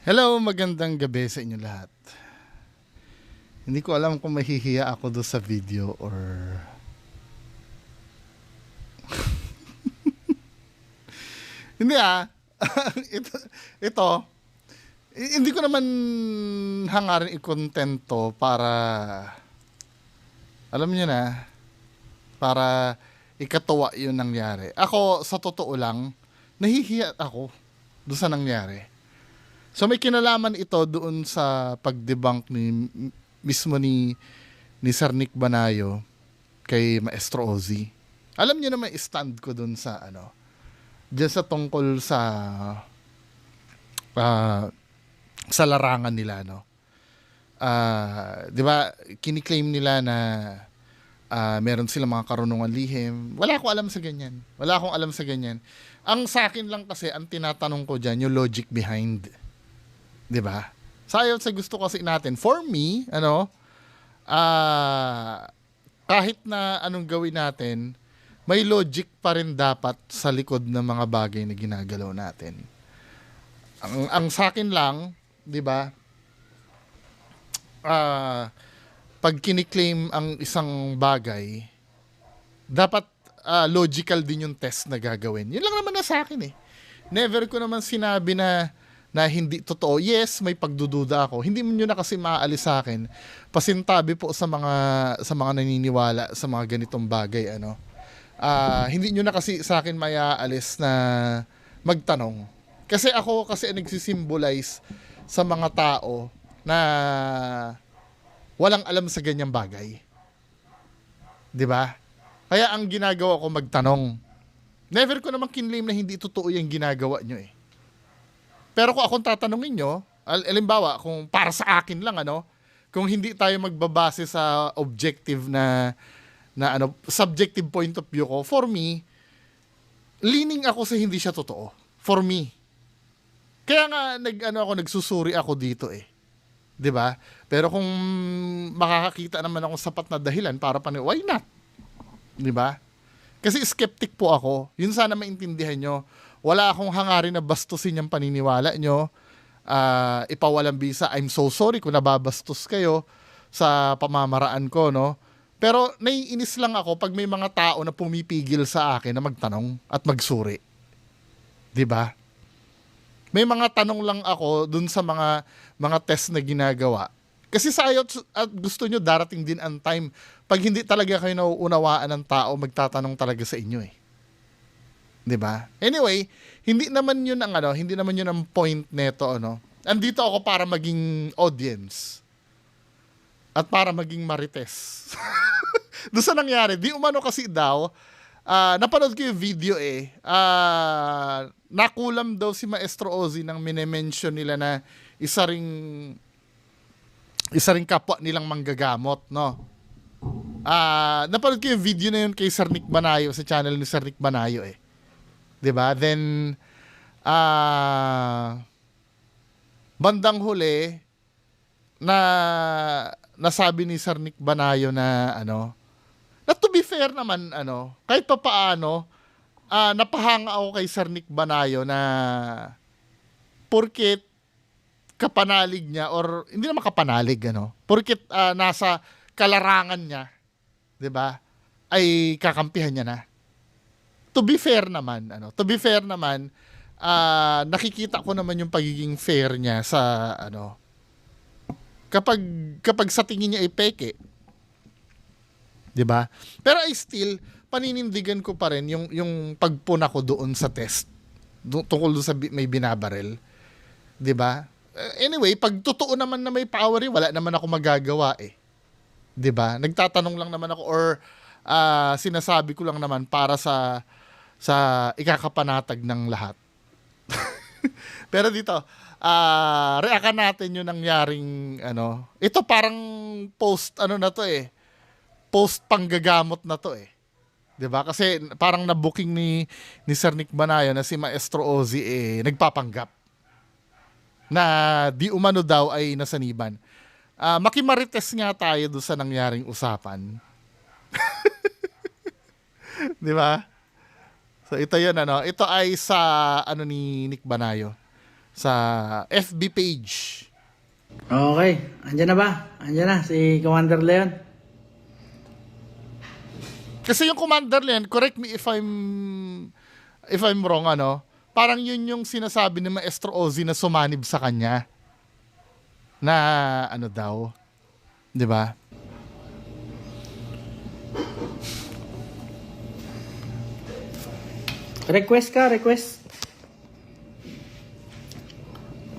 Hello, magandang gabi sa inyo lahat. Hindi ko alam kung mahihiya ako do sa video or... Hindi ito, ito, hindi ko naman hangarin i-content to para... Alam niyo na, para ikatuwa yung nangyari. Ako, sa totoo lang, nahihiya ako do sa nangyari. So may kinalaman ito doon sa pag-debunk mismo ni Sir Nick Banayo kay Maestro Ozzy. Alam niyo naman stand ko doon sa diyan sa tungkol sa larangan nila, no. 'Di ba kiniklaim nila na meron silang mga karunungan lihim. Wala akong alam sa ganyan. Wala akong alam sa ganyan. Ang sa akin lang kasi ang tinatanong ko diyan yung logic behind. 'Di ba? Sayon sa gusto kasi natin. For me, kahit na anong gawin natin, may logic pa rin dapat sa likod ng mga bagay na ginagalaw natin. Ang sa akin lang, 'di ba? Pag kiniklaim ang isang bagay, dapat logical din yung test na gagawin. Yun lang naman na sa akin eh. Never ko naman sinabi na hindi totoo. Yes, may pagdududa ako. Hindi mo nyo na kasi maaalis sa akin. Pasintabi po sa mga naniniwala sa mga ganitong bagay, hindi nyo na kasi sa akin mayaalis na magtanong. Kasi ako kasi nagsisimbolize sa mga tao na walang alam sa ganyang bagay. 'Di ba? Kaya ang ginagawa ko magtanong. Never ko naman kinlaim na hindi totoo yung ginagawa nyo eh. Pero kung akong tatanungin nyo, alimbawa, kung para sa akin lang, kung hindi tayo magbabase sa objective na subjective point of view ko, for me, leaning ako sa hindi siya totoo. For me. Kaya nga, nagsusuri ako dito eh. 'Di ba? Pero kung makakakita naman ako sapat na dahilan para why not? 'Di ba? Kasi skeptic po ako. Yun sana maintindihan nyo. Wala akong hangarin na bastusin yung paniniwala nyo. Ipawalang bisa. I'm so sorry kung nababastos kayo sa pamamaraan ko, no? Pero naiinis lang ako pag may mga tao na pumipigil sa akin na magtanong at magsuri. 'Di ba? May mga tanong lang ako dun sa mga test na ginagawa. Kasi sayot at gusto nyo darating din ang time pag hindi talaga kayo nauunawaan ng tao, magtatanong talaga sa inyo eh. 'Di ba? Anyway, hindi naman 'yun ang point nito, Andito ako para maging audience at para maging marites. Doon sa nangyari, di umano kasi daw, napanood ko yung video eh. Nakulam daw si Maestro Ozzy nang mine-mention nila na isa ring kapwa nilang manggagamot, no? Napanood ko yung video na yun kay Sir Nick Banayo sa channel ni Sir Nick Banayo eh. 'Di ba? Then bandang huli na nasabi ni Sir Nick Banayo na na to be fair naman kahit pa paano napahanga ako kay Sir Nick Banayo na porket kapanalig niya or hindi naman kapanalig porket nasa kalarangan niya, 'di ba? Ay kakampihan niya na. To be fair naman, nakikita ko naman yung pagiging fair niya sa kapag sa tingin niya ay peke. 'Di ba? Pero I still paninindigan ko pa rin yung pagpuna ko doon sa test. Tungkol doon sa may binabarel. 'Di ba? Anyway, pag totoo naman na may power, wala naman ako magagawa eh. 'Di ba? Nagtatanong lang naman ako or sinasabi ko lang naman para sa ikakapanatag ng lahat. Pero dito, reakan natin yung nangyaring ito parang post na to eh. Post panggagamot na to eh. 'Di ba? Kasi parang na-booking ni Sir Nick Banayo na si Maestro Ozzy nagpapanggap na di umano daw ay nasaniban. Makimarites nga tayo doon sa nangyaring usapan. 'Di ba? So ito 'yun Ito ay sa ni Nick Banayo. sa FB page. Okay. Andyan na ba? Andyan na si Commander Leon. Kasi yung Commander Leon, correct me if I'm wrong, ano, parang yun yung sinasabi ni Maestro Ozzy na sumanib sa kanya. Na ano daw, 'di ba? Request ka, request.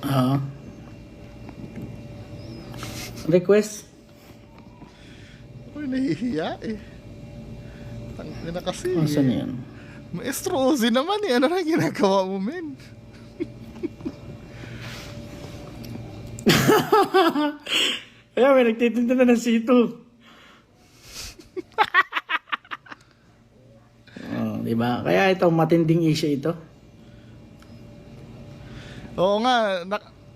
Oo. Request. Uy, nahihiya eh. Tangina na kasi. Saan yun? Maestro Ozzy naman eh. Ano na ginagawa mo, men? Kaya may nagtitinda na ng sito. Diba? Kaya ito, matinding issue ito. Oo nga,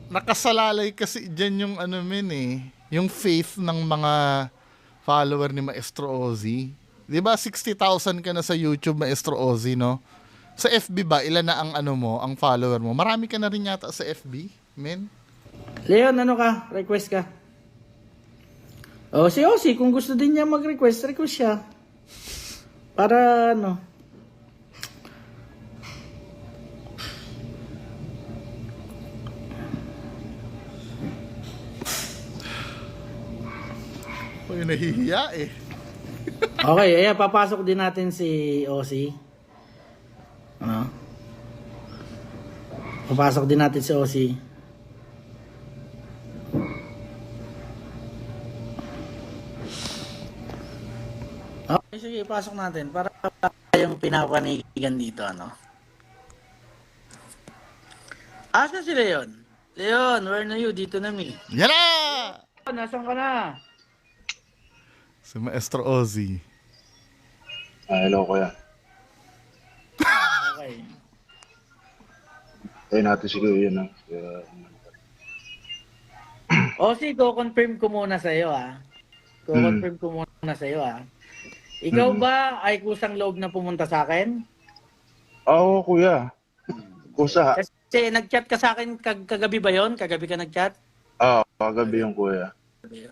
nakasalalay kasi dyan yung ano men eh. Yung faith ng mga follower ni Maestro Ozzy. Di ba 60,000 ka na sa YouTube, Maestro Ozzy, no? Sa FB ba, ilan na ang ano mo, ang follower mo? Marami ka na rin yata sa FB, men? Leon, ano ka? Request ka? Si Ozzy, kung gusto din niya mag-request, request siya. Para ano? Uy, nahihiya eh. Okay, ayan, papasok din natin si Ozzy. Ano? Papasok din natin si Ozzy. Okay, sige, pasok natin para yung pinapanigan dito, ano? Asa si Leon? Leon, where na you? Dito na mi. Yan na! Nasaan ka na? Si Maestro Ozzy. Hello, kuya. Okay. Tayo natin siguro yun. Ozzy, ko-confirm ko muna sa'yo, ah. Ko-confirm ko muna sa'yo, ah. Ikaw ba ay kusang loob na pumunta sa akin? Oo, kuya. Kusa. Kasi nag-chat ka sa akin kagabi ba yon? Kagabi ka nag-chat? Oo, kagabi yung kuya. Okay.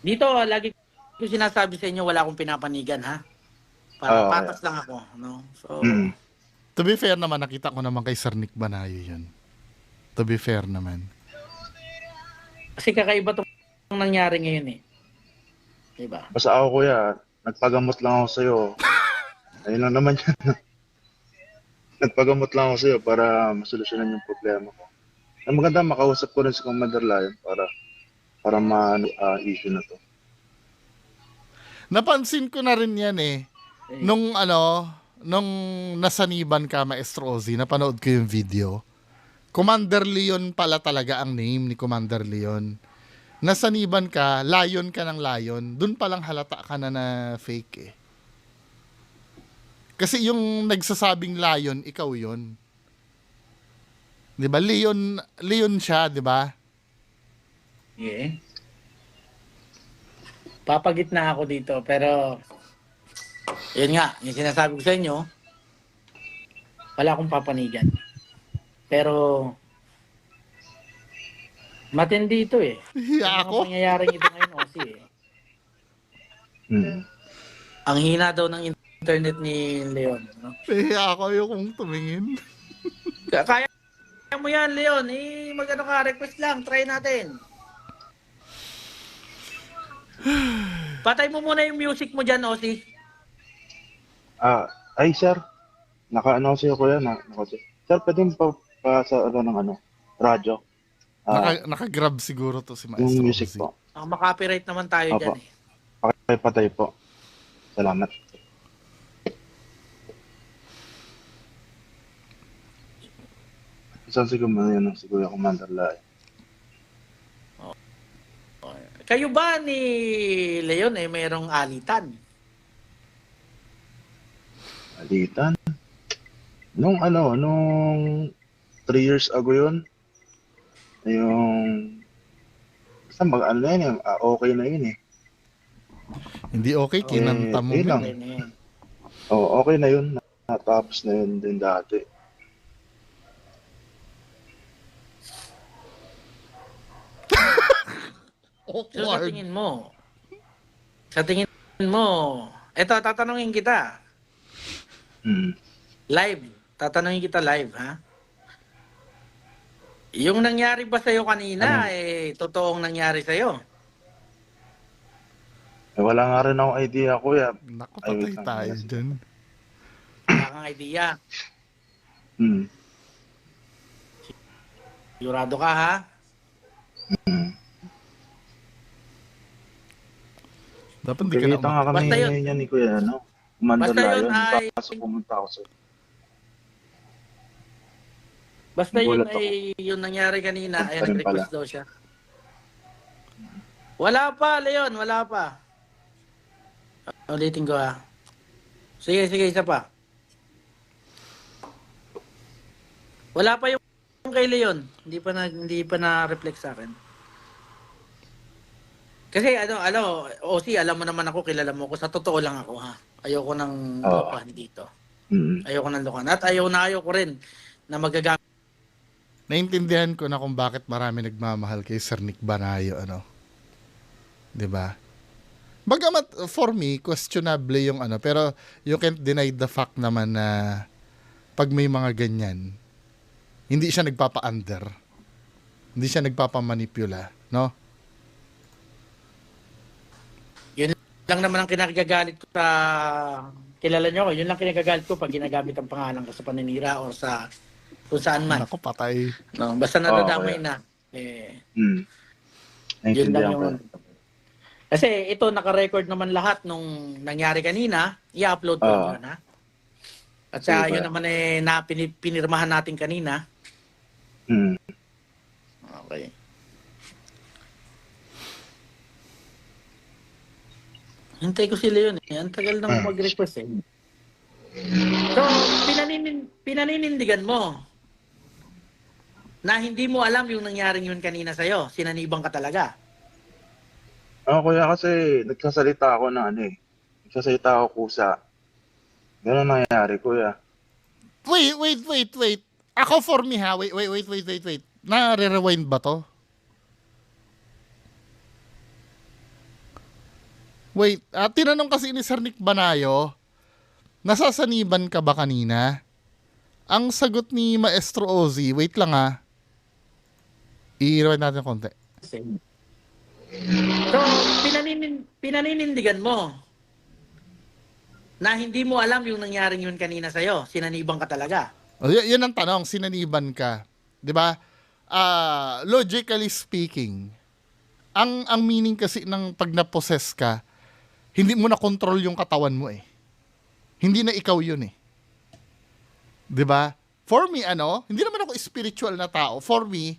Dito, lagi ko sinasabi sa inyo, wala akong pinapanigan, ha? Para patas lang ako, no? So, To be fair naman, nakita ko naman kay Sir Nick Banayo yun. To be fair naman. kasi kakaiba itong nangyari ngayon, eh. Diba? Basta ako, kuya, nagpagamot lang ako sa'yo. Ayun lang naman yan. Nagpagamot lang ako sa'yo para masolusyonan yung problema ko. Ang maganda, makausap ko rin si Commander Lion para ma-issue na to. Napansin ko na rin yan eh. Nung nasaniban ka, Maestro Ozzy, napanood ko yung video. Commander Leon pala talaga ang name ni Commander Leon. Nasaniban ka, lion ka ng lion, dun palang halata ka na fake eh. Kasi yung nagsasabing lion, ikaw yun. 'Di ba? Leon siya, 'di ba? Yeah. Papagitna ako dito, pero yun nga, yung sinasabi ko sa inyo, wala akong papanigan. Pero matindi ito eh. Hiya Ang ako. pangyayaring ito ngayon, Ozzy, eh. Ang hina daw ng internet ni Leon. No? Hiya ako yung kung tumingin. Kaya mo yan, Leon. Mag-ano ka, request lang. Try natin. Patay mo muna yung music mo dyan, Ozzy. Ay, sir. Naka-ano sa'yo, kuya. Sir, pwede mo pa sa radyo. Naka-grab siguro to si Maestro Yung music Ozzy. po. Maka-copyright naman tayo Opo. dyan eh. Patay po. Salamat. Isang siguro yun si Kuya Commander Lion. Kayo ba ni Leon mayroong alitan? Alitan? Nung 3 years ago yun, yung okay na yun eh. Hindi okay, kinanta mo. Yun lang. Okay na yun. Okay na yun. Natapos na yun din dati. So sa Awkward. tingin mo, eto, tatanungin kita. Live. Tatanungin kita live, ha? Yung nangyari ba sa'yo kanina, totoong nangyari sa'yo? Wala nga rin akong idea, kuya. Naku, Ay, patay wait lang, tayo sige. dyan. Wala kang idea. Sigurado ka, ha? Dapat hindi ka na Kikita nga kami Basta yun. ngayon yan ni kuya, ano? Commander Basta yun Lion. ay- Kaso pumunta ako sa... Basta yun Nagulat ay yung nangyari kanina, ay Pa rin nag-request pala. daw siya. Wala pa, Leon, wala pa. Ulitin ko, ha? Sige, isa pa. Wala pa yung kay Leon. Hindi pa na-reflect sa akin. Kasi OC, alam mo naman ako, kilala mo ako. Sa totoo lang ako, ha? Ayoko ng Oo. lokohan dito. Mm. Ayoko ng lokohan. At ayoko rin na magagamit. Naintindihan ko na kung bakit marami nagmamahal kay Sir Nick Banayo, ano. 'Di ba? Bagamat for me questionable yung ano, pero you can't deny the fact naman na pag may mga ganyan, hindi siya nagpapa-under. Hindi siya nagpapamanipula, no? Yun lang naman ang kinagagalit ko sa kilala nyo ko. Yun lang kinagagalit ko pag ginagamit ang pangalan ko sa paninira o sa kung saan man. Naku, patay. No, basta nadadamay Oo, na. Mm. Yun lang Naintindihan ko. yung... Kasi ito, naka-record naman lahat nung nangyari kanina. I-upload ko Oo. yun, ha? At sa Sige, yun kuya. naman pinirmahan natin kanina. Mm. Okay. Hintay ko sila yun eh. Ang tagal nang mag-request eh. So, pinaninindigan mo na hindi mo alam yung nangyaring yun kanina sa'yo. Sinanibang ka talaga. Kuya, kasi nagsasalita ako na ano eh. Nagsasalita ako kusa. Ganun nangyari, kuya. Wait. Ako for me ha. Wait. Nare-rewind ba to? Wait, tinanong kasi ni Sir Nick Banayo, nasasaniban ka ba kanina? Ang sagot ni Maestro Ozzy, wait lang ha. I-rewind natin konti. So, pinaninindigan mo na hindi mo alam yung nangyaring yun kanina sa'yo. Sinanibang ka talaga. Yun ang tanong, sinaniban ka. 'Di ba? Logically speaking, ang meaning kasi ng pag na-possess ka, hindi mo na control yung katawan mo eh. Hindi na ikaw yun eh. 'Di ba? For me, hindi naman ako spiritual na tao. For me,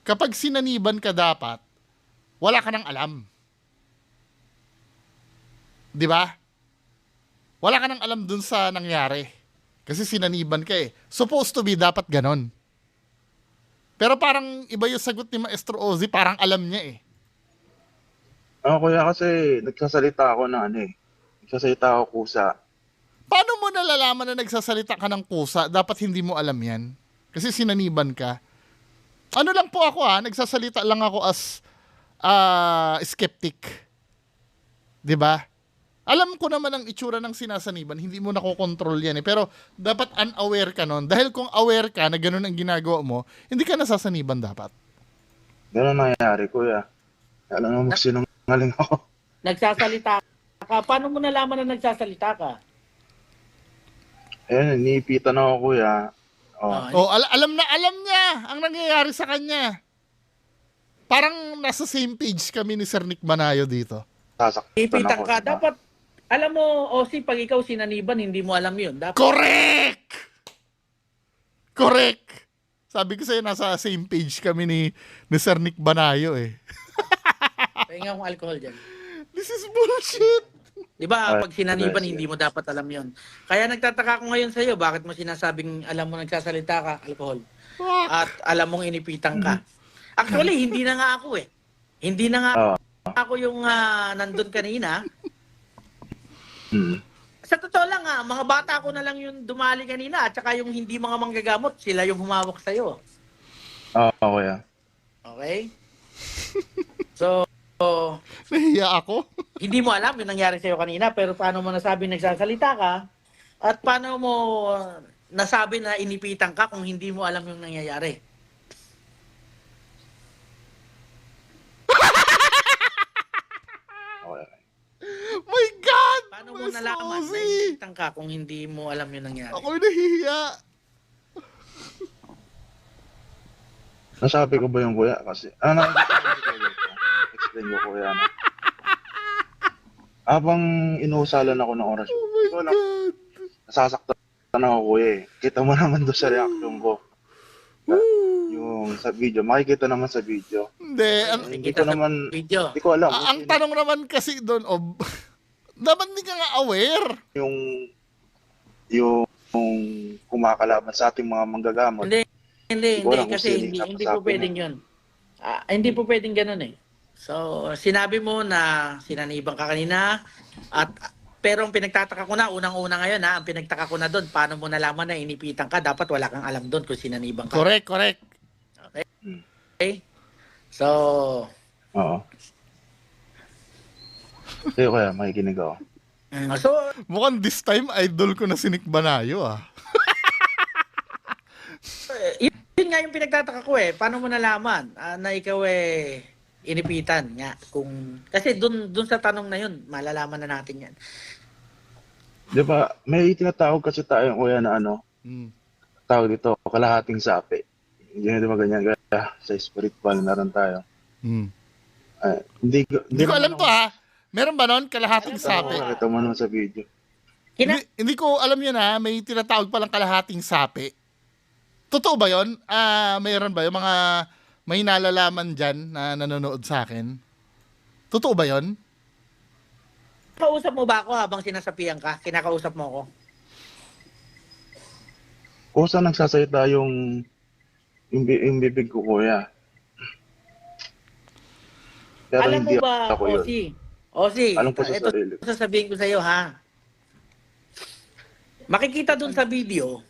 kapag sinaniban ka dapat, wala ka nang alam. 'Di ba? Wala ka nang alam dun sa nangyari. Kasi sinaniban ka eh. Supposed to be dapat ganon. Pero parang iba yung sagot ni Maestro Ozzy, parang alam niya eh. Kuya, kasi nagsasalita ako na ano eh. Nagsasalita ako kusa. Paano mo nalalaman na nagsasalita ka ng kusa? Dapat hindi mo alam yan. Kasi sinaniban ka. Ano lang po ako nagsasalita lang ako as skeptic. 'Di ba? Alam ko naman ang itsura ng sinasaniban, hindi mo nakokontrol yan eh. Pero dapat unaware ka nun. Dahil kung aware ka na ganun ang ginagawa mo, hindi ka nasasaniban dapat. Ganun nangyari, kuya. Alam mo, magsinungaling ako. Nagsasalita ka. Paano mo nalaman na nagsasalita ka? Ayun, iniipitan ako, kuya. Alam niya ang nangyayari sa kanya. Parang nasa same page kami ni Sir Nick Banayo dito. Sasaktan Ipitan ako. ka. Dapat, alam mo, OC, pag ikaw sinaniban, hindi mo alam yun. Dapat, Correct! Sabi ko sa'yo, nasa same page kami ni Sir Nick Banayo eh. pahinga kong alcohol dyan. This is bullshit! Di ba, pag sinaniban, sige. hindi mo dapat alam yun. Kaya nagtataka ko ngayon sa'yo, bakit mo sinasabing, alam mo, nagsasalita ka, alcohol. Fuck! At alam mong inipitan ka. Actually, hindi na nga ako eh. Hindi na nga ako yung nandun kanina. Sa totoo lang mga bata ko na lang yung dumali kanina at saka yung hindi mga manggagamot, sila yung humawak sa'yo. Kuya. Okay? So, Nahiya ako. hindi mo alam yung nangyari sa'yo kanina, pero paano mo nasabing nagsasalita ka? At paano mo nasabi na inipitan ka kung hindi mo alam yung nangyayari? Okay. My God! Paano mo Mas nalaman na Ozzy! inipitan ka kung hindi mo alam yung nangyari? Ako'y nahihiya. Nasabi ko ba yung kuya? Kasi, explain ko kuya na. Habang inuusalan ako ng oras, Oh my ko lang, God! nasasaktan ako kuya eh. Kita mo naman doon sa reaction ko. Woo! Yung sa video, makikita naman sa video. Hindi, Hindi ko Nakikita sa naman, video. hindi ko alam. ang tanong naman kasi doon, dapat hindi ka nga aware. Yung kumakalaban sa ating mga manggagamot. Hindi ko alam kung kasi sino yung hindi nakasabi po pwedeng 'yun. Hindi po pwedeng ganoon eh. So, sinabi mo na sinanibang ka kanina at pero ang pinagtataka ko na unang-una ngayon ang pinagtaka ko na doon paano mo nalaman na inipitan ka, dapat wala kang alam doon kung sinanibang ka. Correct. Okay? So, Oo. Kaya kuya, makikinig ako. so Mukhang this time, idol ko na si Nick Banayo yun nga yung pinagtataka ko eh. Paano mo nalaman na ikaw inipitan nga kung kasi doon sa tanong na yun, malalaman na natin 'yan. Di ba, may tinatawag kasi tayo kuya na tawag dito, kalahating sapi. Hindi di ba ganyan? Kaya sa spiritual meron tayo. Hindi ko alam to Meron ba nun? Kalahating sapi? Nakita mo naman sa video. Hindi ko alam yun may tinatawag palang kalahating sapi. Totoo ba yun? Mayroon ba yung mga may nalalaman dyan na nanonood sa akin? Totoo ba yun? Kausap mo ba ako habang sinasapian ka? Kinakausap mo ako? Kung saan nagsasalita yung bibig ko kuya. Pero Alam mo hindi ba, ako yun. Osi, Alam ko sa ito sarili. sasabihin ko sa iyo Makikita dun sa video,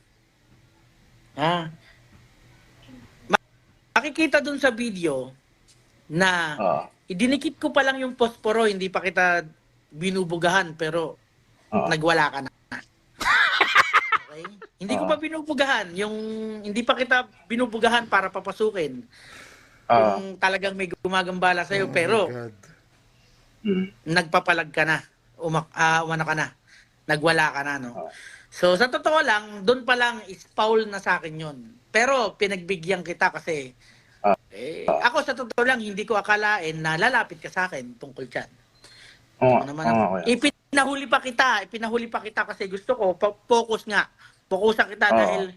makikita dun sa video na idinikit ko pa lang yung posporo, hindi pa kita binubugahan, pero nagwala ka na. Okay? Hindi ko pa binubugahan, hindi pa kita binubugahan para papasukin. Kung talagang may gumagambala sa'yo, pero nagpapalag ka na, umano ka na, nagwala ka na, no? So, sa totoo lang, doon pa lang is foul na sa akin yun. Pero, pinagbigyan kita kasi, ako sa totoo lang, hindi ko akalain na lalapit ka sa akin tungkol dyan. Ipinahuli pa kita kasi gusto ko, focusan kita dahil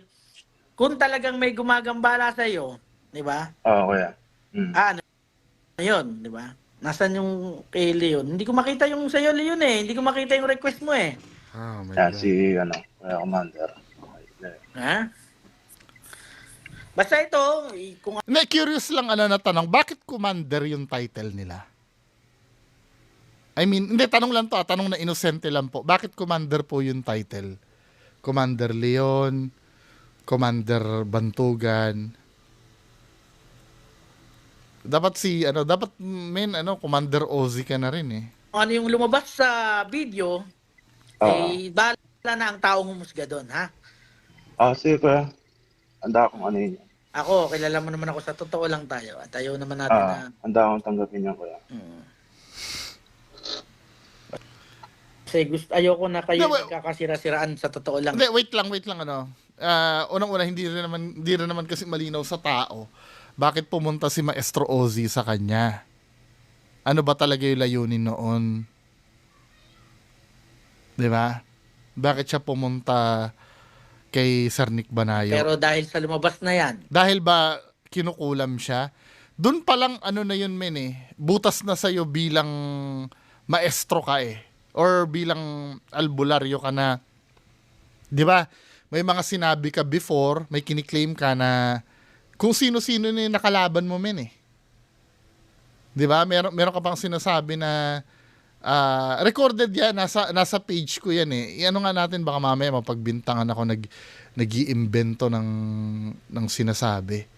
kung talagang may gumagambala sa iyo, di ba? Kuya. Ano yun, di ba? Nasaan yung kay Leon? Hindi ko makita yung sa'yo, Leon eh. Hindi ko makita yung request mo eh. Oh my God. Si, Kuya Commander. Basta ito, kung Curious lang na tanong, bakit Commander yung title nila? I mean, hindi, tanong lang to tanong na inosente lang po. Bakit Commander po yung title? Commander Leon, Commander Bantugan. Dapat Commander Ozzy ka na rin eh. ano yung lumabas sa video, bahala na ang taong humusga doon, Sige kuya. Handa akong yun. Ako, kilala mo naman ako, sa totoo lang tayo. At ayaw naman natin na... Handa akong tanggapin yan kuya. Kasi ayoko na kayo nagkakasira-siraan, sa totoo lang. Hindi, wait lang unang-una hindi rin naman kasi malinaw sa tao bakit pumunta si Maestro Ozzy sa kanya. Ano ba talaga yung layunin noon? 'Di ba? Bakit siya pumunta kay Sir Nick Banayo? Pero dahil sa lumabas na yan, Dahil ba kinukulam siya? Doon pa lang na yun butas na sa'yo bilang maestro ka or bilang albularyo ka na. 'Di ba? May mga sinabi ka before, may kiniklaim ka na kung sino-sino na yung nakalaban mo 'Di ba? Meron ka pang sinasabi na recorded yan, nasa page ko yan Iano nga natin, baka mamaya mapagbintangan ako nag-iimbento ng sinasabi.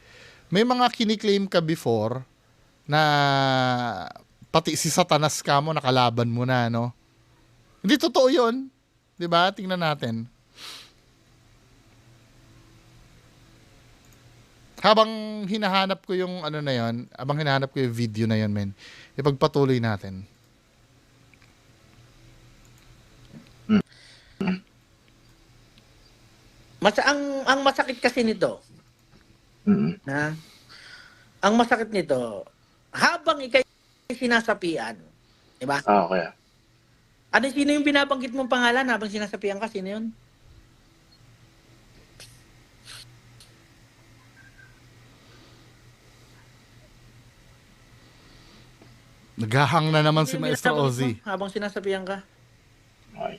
May mga kiniklaim ka before na pati si Satanas ka mo, nakalaban mo na, no? Hindi totoo yun. Di ba? Tingnan natin. Habang hinahanap ko yung ano na yun, habang hinahanap ko yung video na yun, men, ipagpatuloy natin. Ang masakit kasi nito, Mm. na ang masakit nito, habang ikay sinasapian, di ba? Okay. Sino yung binabanggit mong pangalan habang sinasapian ka? Sino yun? Naghahang na naman si Sino yung Maestro binabanggit Ozzy. mo habang sinasapian ka? Okay.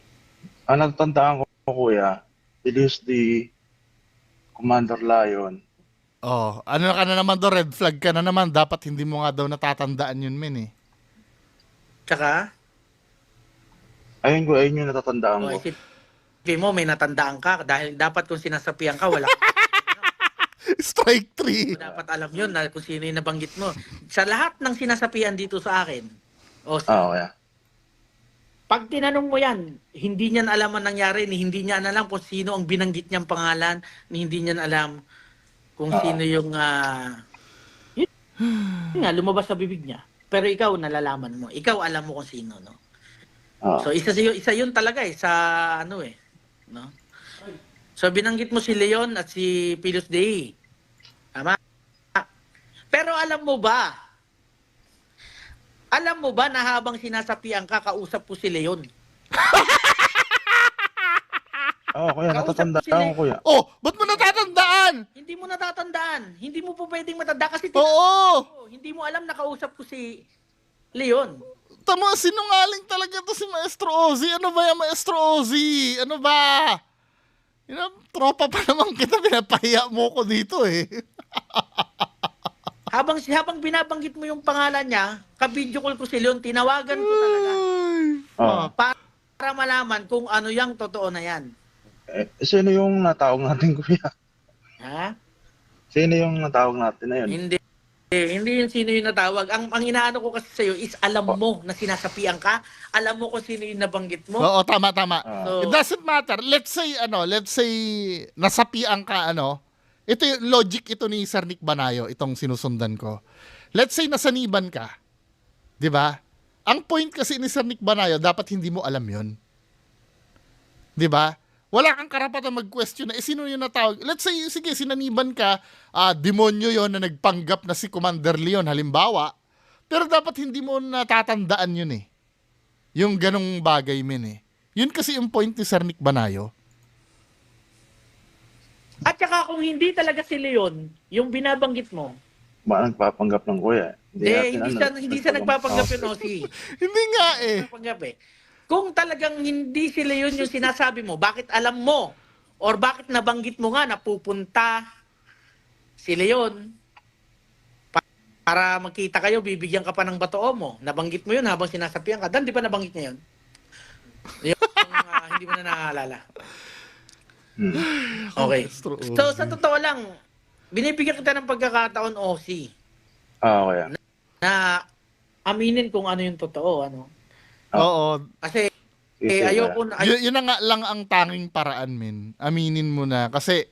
Ang natatandaan ko, kuya, it is the Commander Lion. Oh, ano ka na naman do, red flag ka na naman. Dapat hindi mo nga daw natatandaan yun, men, eh. Tsaka, Ayun yung natatandaan ko. isipin mo, may natandaan ka dahil dapat kung sinasapian ka, wala Strike 3. dapat alam yun na kung sino yung nabanggit mo. Sa lahat ng sinasapian dito sa akin, Okay. pag tinanong mo yan, hindi niyan alam ang nangyari, ni hindi niya alam kung sino ang binanggit niyang pangalan, ni hindi niyan alam kung sino yung yun nga, lumabas sa bibig niya. Pero ikaw, nalalaman mo. Ikaw, alam mo kung sino, no? So, isa yun talaga sa ano no? So, binanggit mo si Leon at si Pilos Dei. Tama? Pero alam mo ba na habang sinasapian ka, kausap ko si Leon? Kuya, natatandaan ko, kuya. Oh, ba't mo natatandaan? Hindi mo natatandaan. Hindi mo po pwedeng matanda kasi Oo. hindi mo alam na kausap ko si Leon. Tama, sinungaling talaga to si Maestro Ozzy. Ano ba yung Maestro Ozzy? Ano ba? Tropa pa naman kita, pinapahiya mo ko dito eh. Habang binabanggit mo yung pangalan niya, ka-video call ko si Leon, tinawagan ko talaga para malaman kung ano yung totoo na yan. Sino yung natawag natin, kuya? Ha? Sino yung natawag natin na yun? Hindi yung sino yung natawag. Ang inaano ko kasi sa'yo is alam mo na sinasapian ka, alam mo kung sino yung nabanggit mo. Oo, tama. So, It doesn't matter. Let's say nasapian ka, ito yung logic ito ni Sir Nick Banayo, itong sinusundan ko. Let's say nasaniban ka. 'Di ba? Ang point kasi ni Sir Nick Banayo, dapat hindi mo alam 'yon. 'Di ba? Wala kang karapatan mag-question na sino yung natawag. Let's say, sige, sinaniban ka, demonyo yon na nagpanggap na si Commander Leon, halimbawa. Pero dapat hindi mo natatandaan yun eh. Yung ganong bagay, men eh. Yun kasi yung point ni Sir Nick Banayo. at saka kung hindi talaga si Leon, yung binabanggit mo, Nagpapanggap ng kuya. hindi siya nagpapanggap yun, Ozzy. Hindi nga eh. Nagpapanggap eh. Kung talagang hindi si Leon yung sinasabi mo, bakit alam mo? Or bakit nabanggit mo nga na pupunta si Leon para magkita kayo, bibigyan ka pa ng bato mo. Nabanggit mo yun habang sinasapian ka. Dan, di ba nabanggit niya yun? Hindi mo na naaalala. Okay. So, sa totoo lang, binibigyan kita ng pagkakataon, Ozzy, kuya. na aminin kung ano yung totoo, ano. Oo. Kasi, Ayoko. Yun na nga lang ang tanging paraan, men. Aminin mo na. Kasi,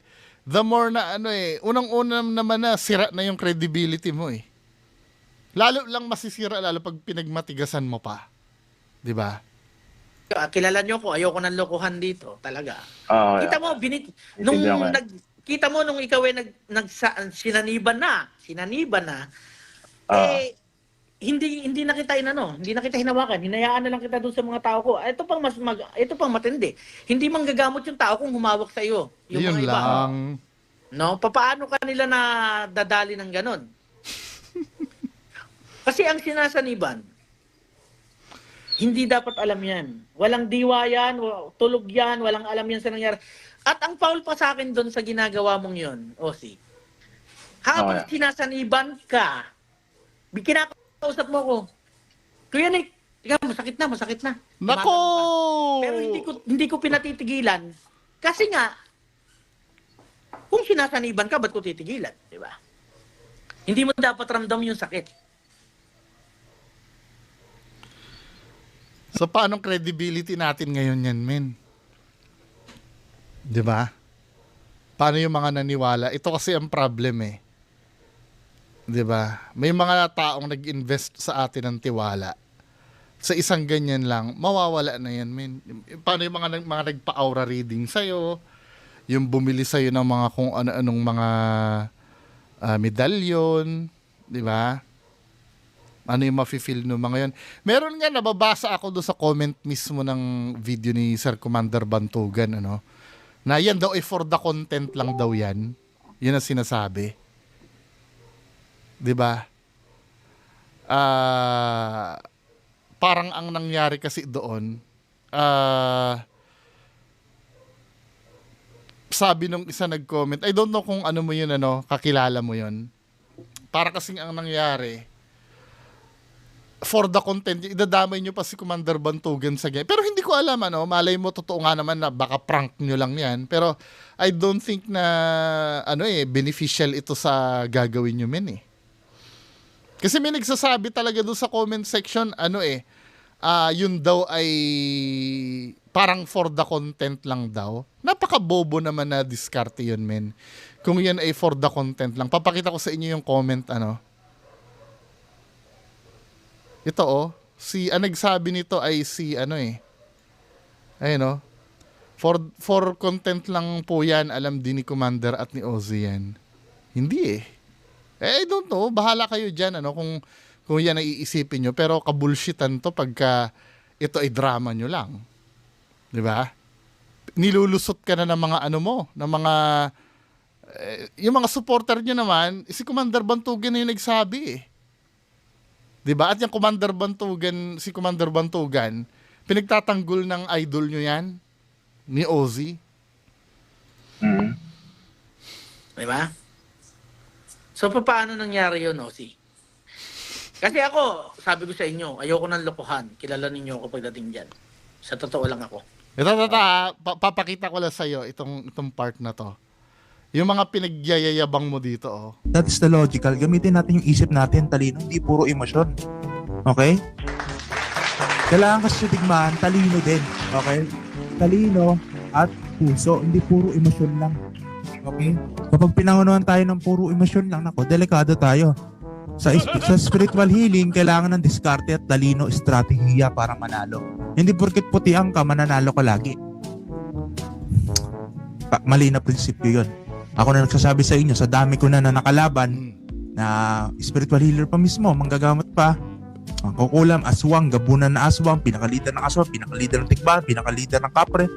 the more na unang-una naman na sira na yung credibility mo eh. Lalo lang masisira, lalo pag pinagmatigasan mo pa. 'Di ba? kilala nyo ko, ayoko ng lokohan dito, talaga. Kita mo, kita mo nung ikaw ay sinaniban na, hindi na kita hindi na kita hinawakan, hinayaan na lang kita doon sa mga tao ko. Ito pang matindi. Hindi manggagamot yung tao kung humawak sa iyo. Yung Yun mga iba. lang. No, papaano ka nila na dadali ng ganon? Kasi ang sinasaniban, hindi dapat alam yan. Walang diwa yan, tulog yan, walang alam yan sa nangyari. At ang foul pa sa akin doon sa ginagawa mong yun, Ozzy, habang sinasaniban ka, kinakausap mo ko, Kuya Nick, masakit na. Nako! Pero hindi ko pinatitigilan. Kasi nga, kung sinasaniban ka, ba't ko titigilan? Di ba? Hindi mo dapat ramdam yung sakit. So, paanong credibility natin ngayon yan, men? Di ba? Paano yung mga naniwala? Ito kasi ang problem eh. Di ba? May mga taong nag-invest sa atin ng tiwala. Sa isang ganyan lang, mawawala na yan, men. Paano yung mga nagpa-aura reading sa'yo? Yung bumili sa'yo ng mga kung ano-anong mga medalyon? Di ba? Ano yung mafe-feel ng mga yun? Meron nga, nababasa ako doon sa comment mismo ng video ni Sir Commander Bantugan, ano? Na yan daw ay for the content lang daw yan. Yun ang sinasabi. 'Di ba? Parang ang nangyari kasi doon, sabi nung isa nag-comment, I don't know kung ano mo yun, ano, kakilala mo yun. Para kasing ang nangyari, for the content, idadamay nyo pa si Commander Bantugan sa game. Pero hindi ko alam, ano, malay mo, totoo nga naman na baka prank nyo lang yan. Pero I don't think na, beneficial ito sa gagawin nyo, men eh. Kasi may nagsasabi talaga doon sa comment section, yun daw ay parang for the content lang daw. Napaka-bobo naman na diskarte yun, men. Kung yan ay for the content lang. Papakita ko sa inyo yung comment, Ito ang nagsabi nito ay si for content lang po yan, alam din ni Commander at ni Ozzy yan. Hindi eh. I don't know, bahala kayo dyan, kung yan ay iisipin nyo, pero kabulshitan to pagka ito ay drama nyo lang. Di ba? Nilulusot ka na ng mga ng mga, yung mga supporter nyo naman, si Commander Bantugan na yung nagsabi eh. Diba? At yung si Commander Bantugan, pinagtatanggol ng idol nyo yan, ni Ozzy. Diba? So, paano nangyari yun, Ozzy? Kasi ako, sabi ko sa inyo, ayoko ng lokohan. Kilala ninyo ako pagdating dyan. Sa totoo lang ako. Papakita ko lang sa'yo itong part na to. Yung mga pinagyayabang mo dito, That is the logical. Gamitin natin yung isip natin, talino, hindi puro emosyon. Okay? Kailangan kasi digmaan, talino din. Okay? Talino at puso, hindi puro emosyon lang. Okay? Kapag pinangunahan tayo ng puro emosyon lang, nako, delikado tayo. Sa spiritual healing, kailangan ng diskarte at talino, estratehiya para manalo. Hindi porket putiang ka, mananalo ka lagi. Mali na prinsipyo yun. Ako na nagsasabi sa inyo, sa dami ko na nakalaban, na spiritual healer pa mismo, manggagamot pa. Ang kukulam, aswang, gabunan na aswang, pinakalider ng aswang, pinakalider ng tikbalan, pinakalider ng kapre.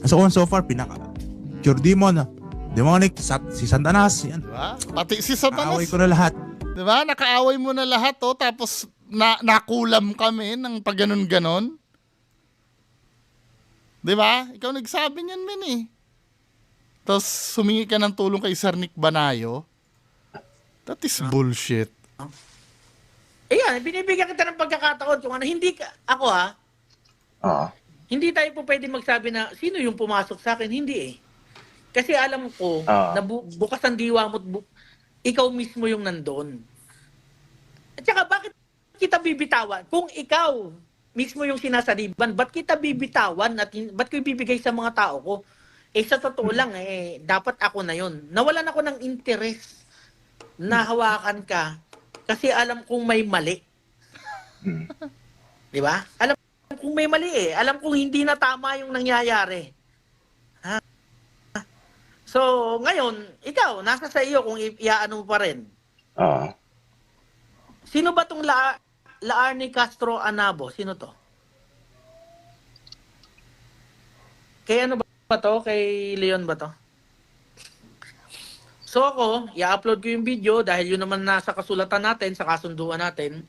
So on so far, pure demon, demonic, si Santanas, yan. diba? Pati si Satanas. Kaaway ko na lahat. Diba? Nakaaway mo na lahat, tapos nakulam kami ng pag ganon-ganon. Diba? Ikaw nagsabi niyan, men eh. Tapos sumingi ka ng tulong kay Sir Nick Banayo. That is bullshit. Ayan, binibigyan kita ng pagkakataon kung ano. Hindi ka, ako hindi tayo po pwede magsabi na sino yung pumasok sa akin. Hindi eh. Kasi alam ko na bukas ang diwa mo, ikaw mismo yung nandoon. At saka bakit kita bibitawan? Kung ikaw mismo yung sinasaliban, ba't kita bibitawan at ba't ko ibibigay sa mga tao ko? Sa totoo lang, dapat ako na yun. Nawalan ako ng interest na hawakan ka kasi alam kong may mali. Di ba? Alam kong may mali eh. Alam kong hindi na tama yung nangyayari. Ha? So, ngayon, ikaw, nasa sa iyo kung iaano mo pa rin. Sino ba tong Laarni Castro Anabo? Sino to? Kay ano ba to? Kay Leon ba to? So ako, i-upload ko yung video dahil yun naman nasa kasulatan natin, sa kasunduan natin,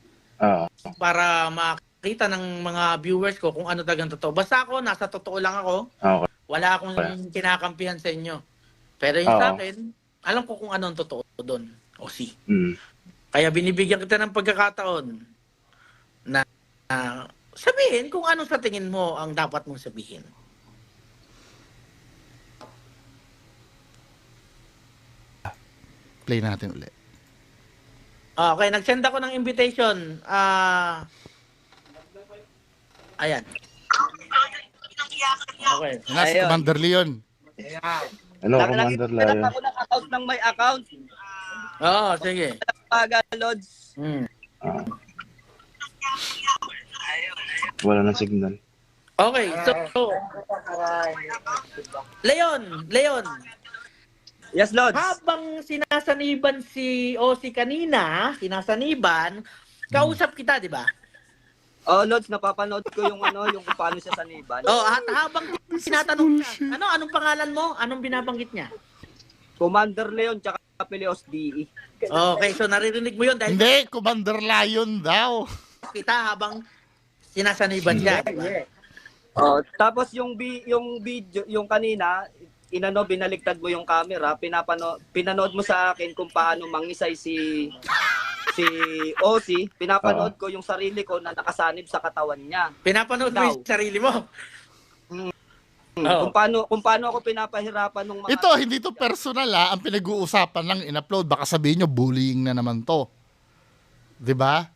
para makita ng mga viewers ko kung ano talagang totoo. Basta ako, nasa totoo lang ako. Okay. Wala akong kinakampihan sa inyo. Pero yung sa akin, alam ko kung ano ang totoo doon. O si. Kaya binibigyan kita ng pagkakataon na sabihin kung ano sa tingin mo ang dapat mong sabihin. Play natin ulit. Okay, nag-send ako ng invitation. Ayan. Okay. Yan na, si Ayun. Commander Leon. Hello, Commander Nagkalat Lion. ako ng account ng may account. Oo, sige. Paga, Lods. Ah. Wala na signal. Okay, so Leon, Yes, Lods. habang sinasaniban si Osi kanina, kausap kita, di ba? Oh, Lods, napapanood ko yung yung kung paano siya saniban. Oh, at habang tinatanong siya, anong pangalan mo? Anong binabanggit niya? Commander Leon tsaka Peleos DE. Okay, so naririnig mo yun dahil Hindi, Commander Lion daw. kita habang sinasaniban siya. di ba? Oh, tapos yung video, yung kanina, binaligtad mo yung camera, pinanood mo sa akin kung paano mangisay si Ozzy, pinapanood ko yung sarili ko na nakasanib sa katawan niya. Pinapanood mo yung sarili mo. Kung paano ako pinapahirapan ng mga Ito, hindi to personal Ang pinag-uusapan lang in-upload. Baka sabihin nyo, bullying na naman to. 'Di ba?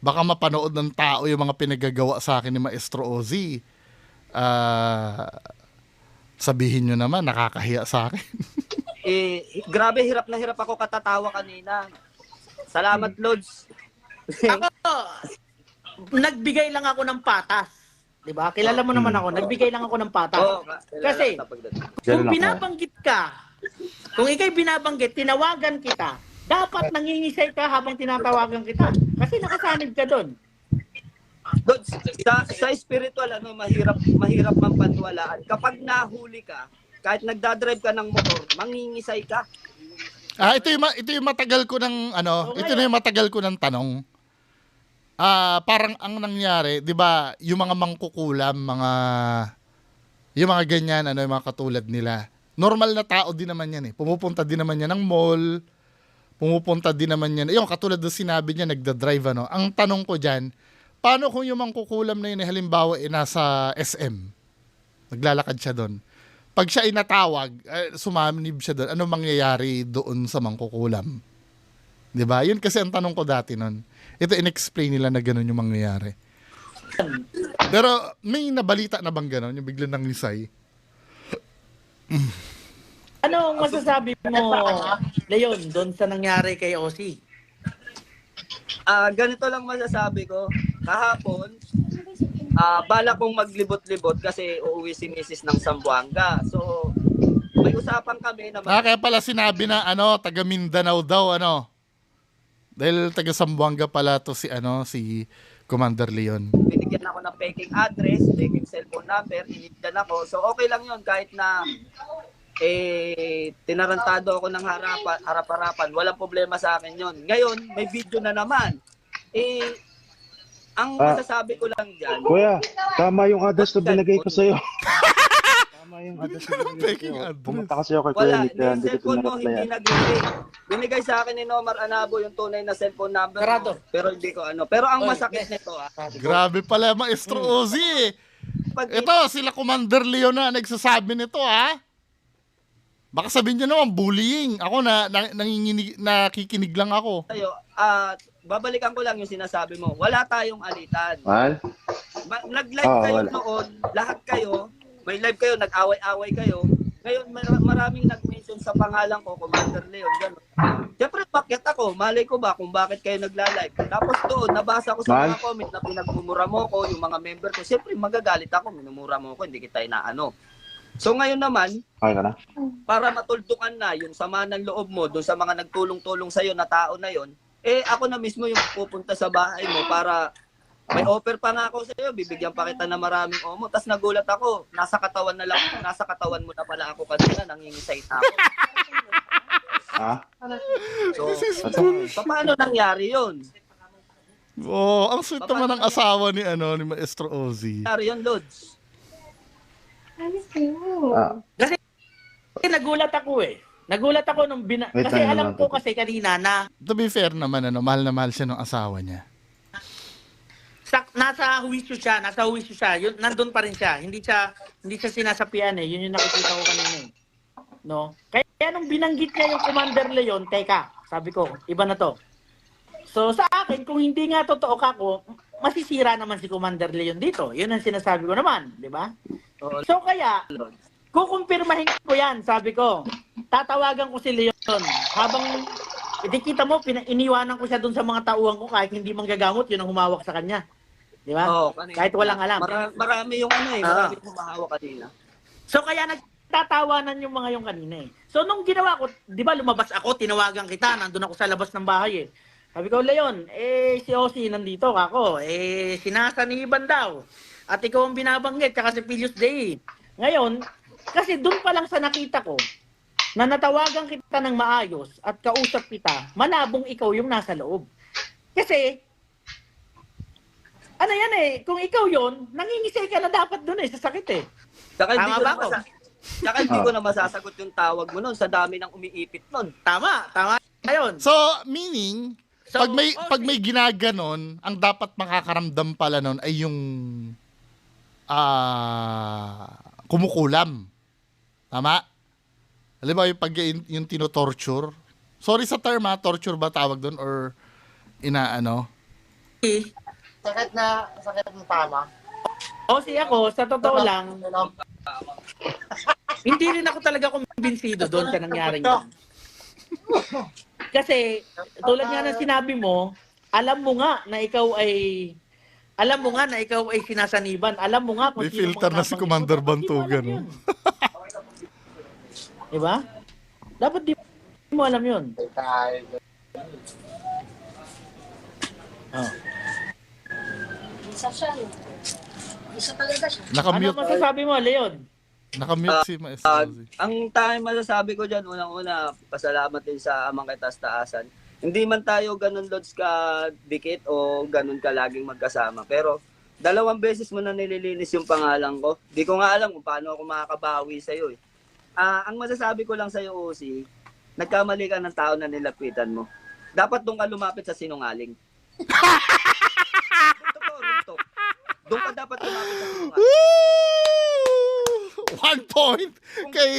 Baka mapanood ng tao yung mga pinagagawa sa akin ni Maestro Ozzy. Sabihin nyo naman, nakakahiya sa akin. grabe hirap na hirap ako katatawa kanina. Salamat, Lods. Ako, nagbigay lang ako ng patas. 'Di ba? Kilala mo naman ako, nagbigay lang ako ng patas. Kasi kung binabanggit ka, kung ikay binabanggit, tinawagan kita, dapat nangingisay ka habang tinatawagan kita. Kasi nakasanib ka doon. Lods, sa spiritual mahirap mampaniwalaan. Kapag nahuli ka, kahit nagdadrive ka ng motor, mangingisay ka. Ito yung matagal ko ng ito na yung matagal ko ng tanong. Parang ang nangyari, 'di ba, yung mga mangkukulam, yung mga ganyan, yung mga katulad nila. Normal na tao din naman 'yan eh. Pumupunta din naman 'yan ng mall. Pumupunta din naman 'yan. Yung katulad ng sinabi niya, nagda-drive Ang tanong ko diyan, paano kung yung mangkukulam na yun halimbawa nasa SM? Naglalakad siya doon. Pag siya ay natawag, sumanib siya doon, ano mangyayari doon sa mangkukulam? 'Di ba? Yun kasi ang tanong ko dati noon. Ito in-explain nila na gano'n yung mangyayari. Pero may nabalita na bang gano'n? Yung biglang nangisay? Ano ang masasabi mo, Leon, doon sa nangyari kay Ozzy? Ganito lang masasabi ko. Kahapon, bala kong maglibot-libot kasi uuwi si Mrs. ng Zamboanga. So, may usapan kami na Kaya pala sinabi na taga Mindanao daw Dahil taga Zamboanga pala to si Commander Leon. binigyan ako ng peking address, peking cellphone number, inigdan ako. So, okay lang yun kahit na tinarantado ako ng harap-harapan. Walang problema sa akin yun. Ngayon, may video na naman. Ang masasabi ko lang dyan, Kuya, tama yung address na binigay ko sa'yo. Tama yung address na binigay Peking ko sa'yo. address. Pumunta kasi ako kay Kuya wala, Nick, kaya yung hindi ko cellphone mo hindi tinarap nag-ring. Binigay sa akin ni Nomar Anabo yung tunay na cellphone number Sarado. mo, pero hindi ko Pero ang masakit nito, Grabe pala, Maestro Ozzy eh. pag Ito, sila Commander Leon na nagsasabi nito Baka sabihin nyo naman, bullying. Ako nakikinig lang ako. tayo, babalikan ko lang yung sinasabi mo. Wala tayong alitan. Mahal? Nag-live kayo wala. noon, lahat kayo, may live kayo, nag-away-away kayo. Ngayon, maraming nag-mention sa pangalan ko, Commander Leon, gano'n. Siyempre, bakit ako? Malay ko ba kung bakit kayo nagla-live? Tapos doon, nabasa ko sa mga comment na pinagmumura mo ko, yung mga member ko. Siyempre, magagalit ako, minumura mo ko, hindi kita inaano. So ngayon naman, Okay ka na? para matuldukan na yung sama ng loob mo doon sa mga nagtulong-tulong sa'yo na tao na yon, ako na mismo yung pupunta sa bahay mo para may offer pa nga ako sa'yo, bibigyan pa kita na maraming omo. Tapos nagulat ako, nasa katawan mo na pala ako kanina, nangingisay na ako. So, paano nangyari yun? Ang sweet naman ng asawa ni Maestro Ozzy. Nangyari yun, Lods? Kasi nagulat ako Nagulat ako nung kasi alam ko kasi kanina na To be fair naman, mahal na mahal siya ng asawa niya. nasa huwisyo siya. Yun, nandun pa rin siya. Hindi siya sinasapian Yun yung nakikita ko kanina No? Kaya nung binanggit niya yung Commander Leon, teka, sabi ko, iba na to. So sa akin, kung hindi nga totoo ka ko, masisira naman si Commander Leon dito. Yun ang sinasabi ko naman, di ba? Oo, So kaya, kukumpirmahin ko yan, sabi ko. Tatawagan ko si Leon. Habang, kita mo, iniwanan ko siya dun sa mga tauhan ko kahit hindi manggagamot, yun ang humawak sa kanya. Di ba? Oo, kanina. Kahit walang alam. Marami yung ano eh, marami yung humahawak kanina. So kaya nagtatawanan yung mga yung kanina eh. So nung ginawa ko, di ba lumabas ako, tinawagan kita, nandun ako sa labas ng bahay eh. Sabi ko, Leon, si Osi nandito ako, sinasaniban daw. At ikaw ang binabanggit, tsaka si Pilius Day. Ngayon, kasi dun pa lang sa nakita ko, na natawagan kita ng maayos at kausap kita, malabong ikaw yung nasa loob. Kasi, ano yan eh, kung ikaw yon, nangingisay ka na dapat dun eh, sa sakit eh. Tsaka hindi Tama ko ba na ako? Tsaka hindi ko na masasagot yung tawag mo nun sa dami ng umiipit nun. Tama yun. So, meaning, So, pag may ginaganon, ang dapat makakaramdam pala nun ay yung kumukulam. Tama? Alam mo yung pag yung tinotorture? Sorry sa term torture ba tawag doon or inaano? Sakit ng tama. Osi ako, sa totoo lang, hindi rin ako talaga kumbinsido doon sa nangyaring yun. Kasi, tulad nga ng sinabi mo, alam mo nga na ikaw ay sinasaniban. Alam mo nga kung May sino filter mga na si nabanggit Commander mo, dapat di mo Bantugan, alam yun. Diba? Dapat di mo alam yun. Oh. Isa siya. Isa talaga siya. Ano Nakamute, masasabi mo, Leon? nakamute si Maestro Ozzy. Ang tanging masasabi ko dyan, unang-una, pasalamat din sa amang kataas-taasan. Hindi man tayo ganun lods ka dikit o ganun ka laging magkasama. Pero 2 beses mo na nililinis yung pangalan ko. Di ko nga alam kung paano ako makakabawi sa'yo eh. Ang masasabi ko lang sa'yo, Osi, nagkamali ka ng tao na nilapitan mo. Dapat doon ka lumapit sa sinungaling. Totoo. Doon ka dapat lumapit sa sinungaling. Woo! 1 point kay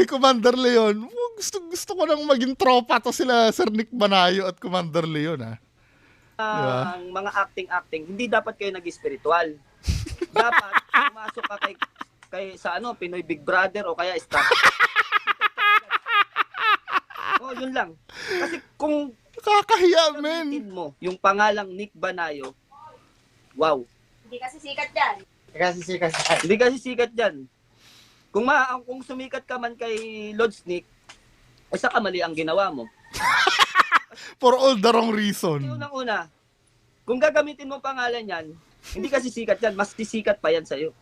Commander Leon. Gusto ko nang maging tropa to sila Sir Nick Banayo at Commander Leon ha. Diba? Ang mga acting, hindi dapat kayo nag-spiritual. Dapat pumasok ka kay sa Pinoy Big Brother o kaya Star. Oh, yun lang. Kasi kung Nakakahiya, men. gamitin mo yung pangalang Nick Banayo, wow. Hindi kasi sikat yan. Hindi kasi sikat dyan. Kung sumikat ka man kay Lodge Nick, saka mali ang ginawa mo. For all the wrong reason. Unang-una, kung gagamitin mo pangalan yan, hindi kasi sikat yan, mas sisikat pa yan sa'yo.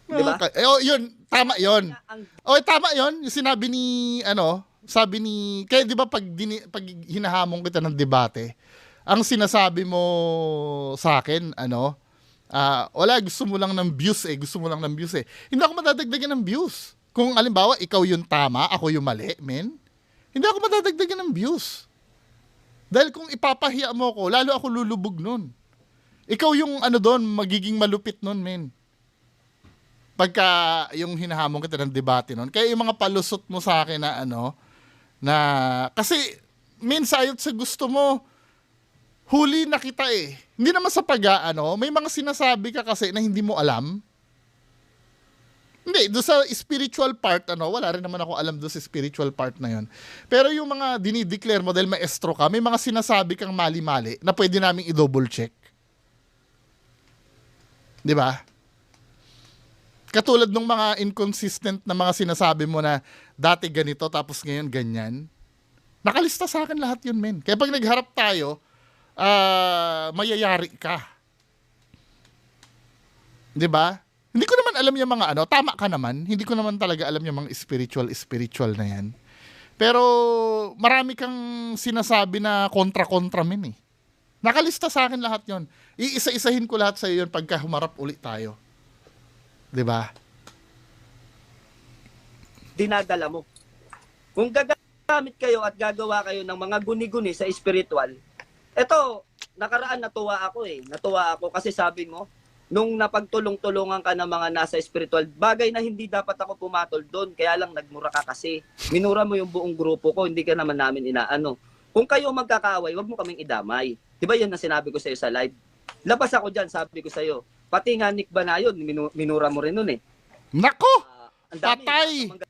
Di ba? Okay. Yun, tama yun. Tama yun. Yung sinabi ni, sabi ni, kaya di ba pag hinahamon kita ng debate, ang sinasabi mo sa akin, wala, gusto mo lang ng views eh. Hindi ako madadagdagan ng views. Kung alimbawa, ikaw yung tama, ako yung mali, men, hindi ako madadagdagan ng views. Dahil kung ipapahiya mo ko, lalo ako lulubog nun. Ikaw yung doon, magiging malupit nun, men. Pagka yung hinahamon kita ng debate nun. Kaya yung mga palusot mo sa akin na kasi, men, sayot sa gusto mo, huli na kita eh. Hindi naman sa may mga sinasabi ka kasi na hindi mo alam. Hindi, doon sa spiritual part, wala rin naman ako alam doon sa spiritual part na yun. Pero yung mga dinideclare mo dahil maestro ka, may mga sinasabi kang mali-mali na pwede naming i-double check. Di ba? Katulad ng mga inconsistent na mga sinasabi mo na dati ganito tapos ngayon ganyan. Nakalista sa akin lahat yun, men. Kaya pag nagharap tayo, mayayari ka. 'Di ba? Hindi ko naman alam yung mga tama ka naman. Hindi ko naman talaga alam yung mga spiritual na yan. Pero marami kang sinasabi na kontra-kontra men eh. Nakalista sa akin lahat 'yon. Iisa-isahin ko lahat sa iyo 'yon pagka humarap ulit tayo. 'Di ba? Dinadala mo. Kung gagamit kayo at gagawa kayo ng mga guni-guni sa spiritual, eto, nakaraan natuwa ako kasi sabi mo, nung napagtulong-tulungan ka ng mga nasa spiritual, bagay na hindi dapat ako pumatol doon, kaya lang nagmura ka kasi. Minura mo yung buong grupo ko, hindi ka naman namin inaano. Kung kayo magkakaaway, wag mo kaming idamay. Di ba yun na sinabi ko sa iyo sa live? Labas ako dyan, sabi ko sa'yo. Pati nga Nick Banayon, minura mo rin nun eh. Nako! Ang dami, Patay! mga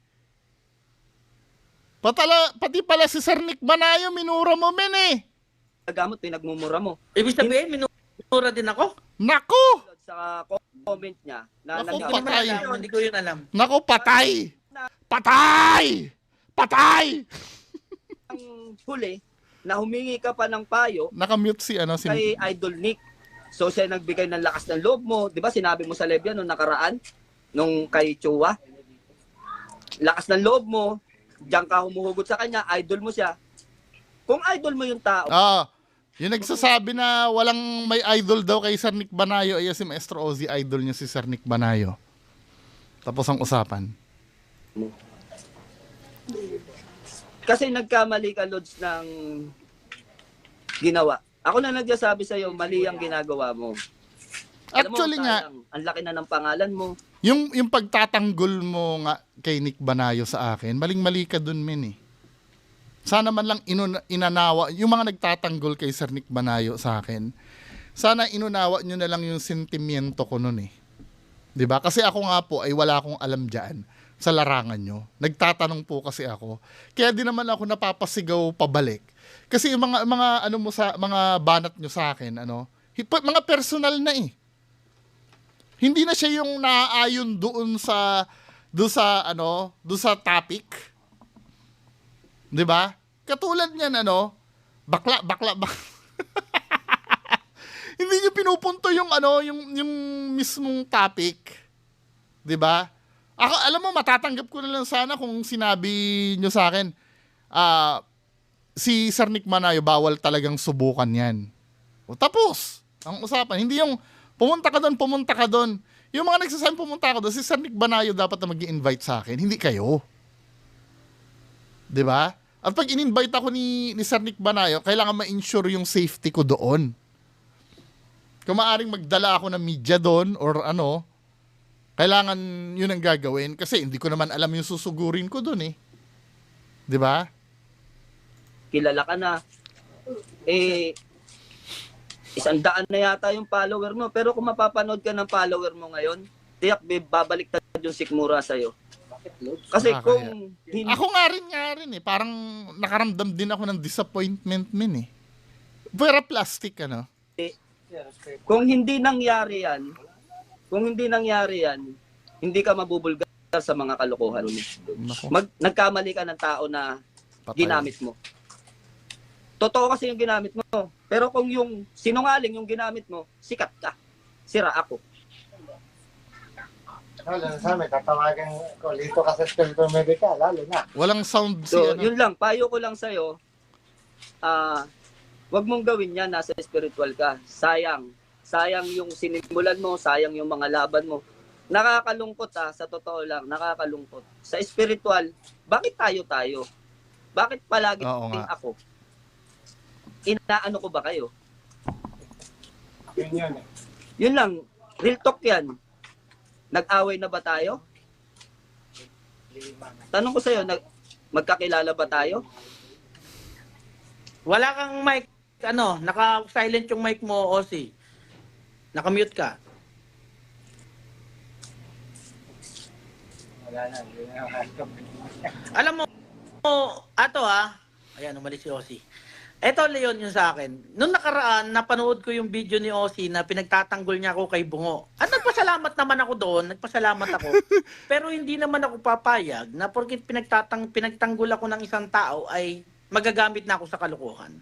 Pati pala si Sir Nick Banayo, minura mo men eh. gamot, pinagmumura mo. Ibig sabihin, minura din ako? Nako! Sa comment niya, na Naku, Hindi ko naman patay. alam, hindi ko yun alam. Nako, patay! Patay! Patay! ang huli, na humingi ka pa ng payo Nakamute si ano si kay Idol Nick. So siya nagbigay ng lakas ng loob mo. Di ba sinabi mo sa live yan nung nakaraan? Nung kay Chua. Lakas ng loob mo. Diyan ka humuhugot sa kanya. Idol mo siya. Kung idol mo yung tao, yung nagsasabi na walang may idol daw kay Sir Nick Banayo, ay si Maestro Ozzy, idol niya si Sir Nick Banayo. Tapos ang usapan. kasi nagkamali ka, Lods, ng ginawa. Ako na nagsasabi sa'yo, mali ang ginagawa mo. Alam mo, Actually nga, sayang, ang laki na ng pangalan mo. yung pagtatanggol mo nga kay Nick Banayo sa akin, maling-mali ka dun, men eh. Sana man lang inanawa, yung mga nagtatanggol kay Sir Nick Banayo sa akin, sana inunawa nyo na lang yung sentimiento ko nun eh. 'Di ba? Kasi ako nga po ay wala akong alam diyan sa larangan nyo. Nagtatanong po kasi ako. Kaya di naman ako napapasigaw pabalik. Kasi yung mga ano mo sa mga banat nyo sa akin, ano, mga personal na eh. Hindi na siya yung naaayon doon sa topic. 'Di ba? Katulad niyan ano, bakla. Hindi niyo pinupunto yung yung mismong topic. 'Di ba? Ako alam mo matatanggap ko na lang sana kung sinabi niyo sa akin, si Sir Nick Banayo bawal talagang subukan 'yan. O tapos, ang usapan, hindi yung pumunta ka doon. Yung mga nagsasabi pumunta ka doon, si Sir Nick Banayo dapat na mag-i-invite sa akin, hindi kayo. 'Di ba? At pag in-invite ako ni Sir Nick Banayo, kailangan ma-ensure yung safety ko doon. Kung maaaring magdala ako ng media doon or ano, kailangan yun ang gagawin kasi hindi ko naman alam yung susugurin ko doon eh. 'Di ba? Kilala ka na. 100 na yata yung follower mo. Pero kung mapapanood ka ng follower mo ngayon, tiyak babalik yung sikmura sa'yo. Kasi Nakakaya. kung hindi, Ako nga rin eh. Parang nakaramdam din ako ng disappointment min eh. Vera plastic ano. kung hindi nangyari yan, hindi ka mabubulgar sa mga kalokohan mo. Nako, Nagkamali ka ng tao na patay. ginamit mo. Totoo kasi yung ginamit mo. Pero kung yung sinungaling yung ginamit mo, sikat ka. Sira ako. Lalo na sa amin, tatawagan ko dito ka sa Espiritu Medica, lalo na. Walang sound si So, ano. yun lang. Payo ko lang sa'yo, wag mong gawin yan, nasa spiritual ka. Sayang. Sayang yung sinimulan mo, sayang yung mga laban mo. Nakakalungkot sa totoo lang, nakakalungkot. Sa spiritual, bakit tayo? Bakit palagi Oo nga. ako? Inaano ko ba kayo? Yun eh. Yun lang, real talk yan. Nag-away na ba tayo? Tanong ko sa'yo, magkakilala ba tayo? Wala kang mic, naka-silent yung mic mo, Ozzy. Naka-mute ka. Wala na. Alam mo, ayan, umalis si Ozzy. Eto, Leon, yung sa akin. Noong nakaraan, napanood ko yung video ni Ozzy na pinagtatanggol niya ako kay Bungo. At nagpasalamat naman ako doon, Pero hindi naman ako papayag na porkit pinagtanggol ako ng isang tao ay magagamit na ako sa kalokohan.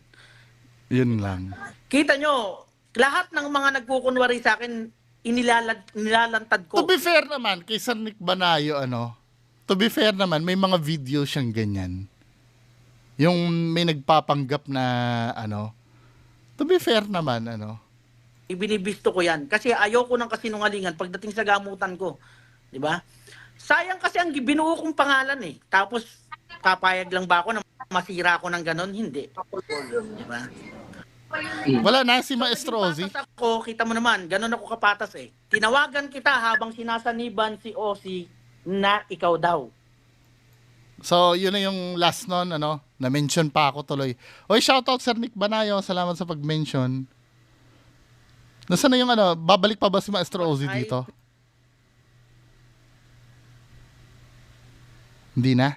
Yun lang. Kita nyo, lahat ng mga nagkukunwari sa akin, inilalantad ko. To be fair naman, kay Sir Nick Banayo, may mga video siyang ganyan. Yung may nagpapanggap na, to be fair naman, Ibinibisto ko yan. Kasi ayoko ng kasinungalingan pagdating sa gamutan ko. Di ba? Sayang kasi ang binuo kong pangalan eh. Tapos, papayag lang ba ako na masira ako ng ganon? Hindi. Di ba? Wala na si Maestro Ozzy. Patas ako, kita mo naman, ganon ako kapatas eh. Tinawagan kita habang sinasaniban si Ozzy na ikaw daw. So, yun na yung last nun, na-mention pa ako tuloy. Oy, shoutout Sir Nick Banayo. Salamat sa pag-mention. Nasaan na yung ano, babalik pa ba si Maestro Ozzy Ay. dito? Hindi na?